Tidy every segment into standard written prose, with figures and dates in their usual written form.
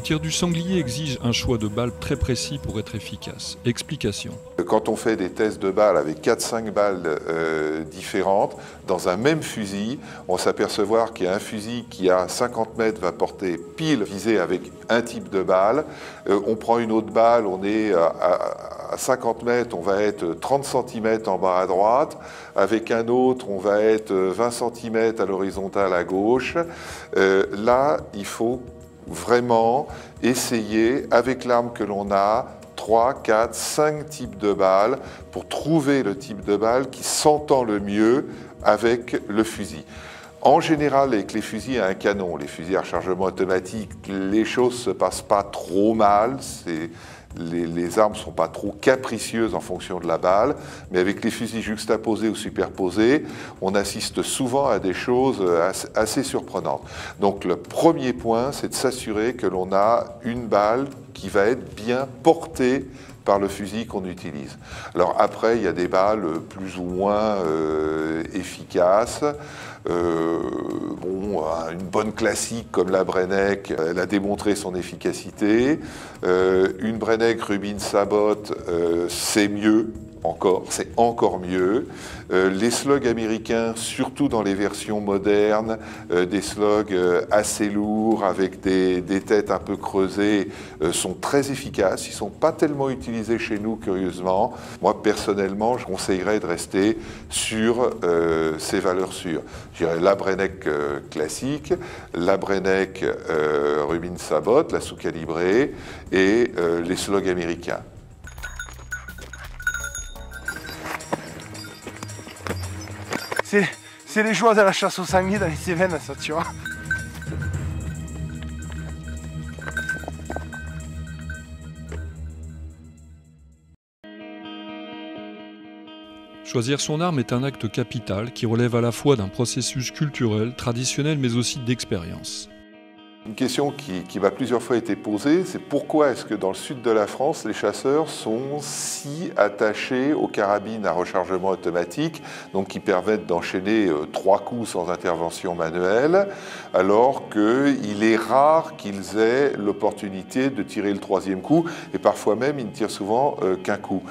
tir du sanglier exige un choix de balles très précis pour être efficace. Explication. Quand on fait des tests de balles avec 4-5 balles différentes, dans un même fusil, on s'aperçoit qu'il y a un fusil qui à 50 mètres va porter pile visé avec un type de balle. On prend une autre balle, on est à 50 mètres, on va être 30 cm en bas à droite. Avec un autre, on va être 20 cm à l'horizontale à gauche. Là, il faut vraiment essayer, avec l'arme que l'on a, 3, 4, 5 types de balles pour trouver le type de balle qui s'entend le mieux avec le fusil. En général, avec les fusils à un canon, les fusils à rechargement automatique, les choses ne se passent pas trop mal. Les armes ne sont pas trop capricieuses en fonction de la balle, mais avec les fusils juxtaposés ou superposés, on assiste souvent à des choses assez surprenantes. Donc le premier point, c'est de s'assurer que l'on a une balle qui va être bien portée par le fusil qu'on utilise. Alors après, il y a des balles plus ou moins efficaces. Une bonne classique comme la Brenneck, elle a démontré son efficacité. Une Brenneck Rubin Sabot, c'est mieux. C'est encore mieux. Les slugs américains, surtout dans les versions modernes, des slugs assez lourds avec des têtes un peu creusées, sont très efficaces. Ils ne sont pas tellement utilisés chez nous, curieusement. Moi, personnellement, je conseillerais de rester sur ces valeurs sûres. Je dirais la Brenneck classique, la Brenneck Rubin Sabot, la sous-calibrée, et les slugs américains. C'est les joies de la chasse au sanglier dans les Cévennes, ça, tu vois. Choisir son arme est un acte capital qui relève à la fois d'un processus culturel, traditionnel, mais aussi d'expérience. Une question qui m'a plusieurs fois été posée, c'est pourquoi est-ce que dans le sud de la France, les chasseurs sont si attachés aux carabines à rechargement automatique, donc qui permettent d'enchaîner 3 coups sans intervention manuelle, alors qu'il est rare qu'ils aient l'opportunité de tirer le 3e coup, et parfois même ils ne tirent souvent qu'un coup.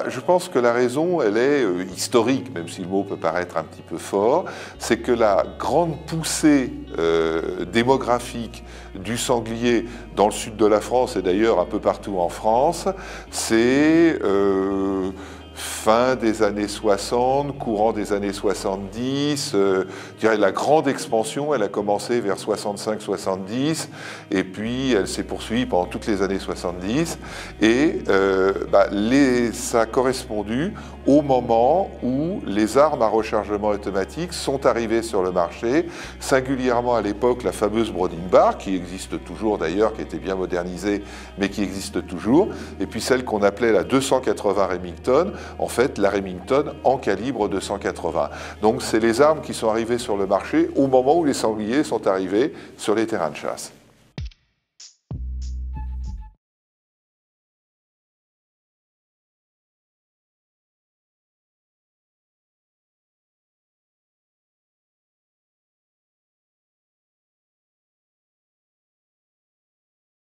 Je pense que la raison, elle est historique, même si le mot peut paraître un petit peu fort, c'est que la grande poussée démographique du sanglier dans le sud de la France et d'ailleurs un peu partout en France, c'est fin des années 60, courant des années 70, je dirais la grande expansion, elle a commencé vers 65-70 et puis elle s'est poursuivie pendant toutes les années 70 et ça a correspondu au moment où les armes à rechargement automatique sont arrivées sur le marché, singulièrement à l'époque la fameuse Browning Bar, qui existe toujours d'ailleurs, qui était bien modernisée, mais qui existe toujours, et puis celle qu'on appelait la 280 Remington, en fait la Remington en calibre 280. Donc c'est les armes qui sont arrivées sur le marché au moment où les sangliers sont arrivés sur les terrains de chasse.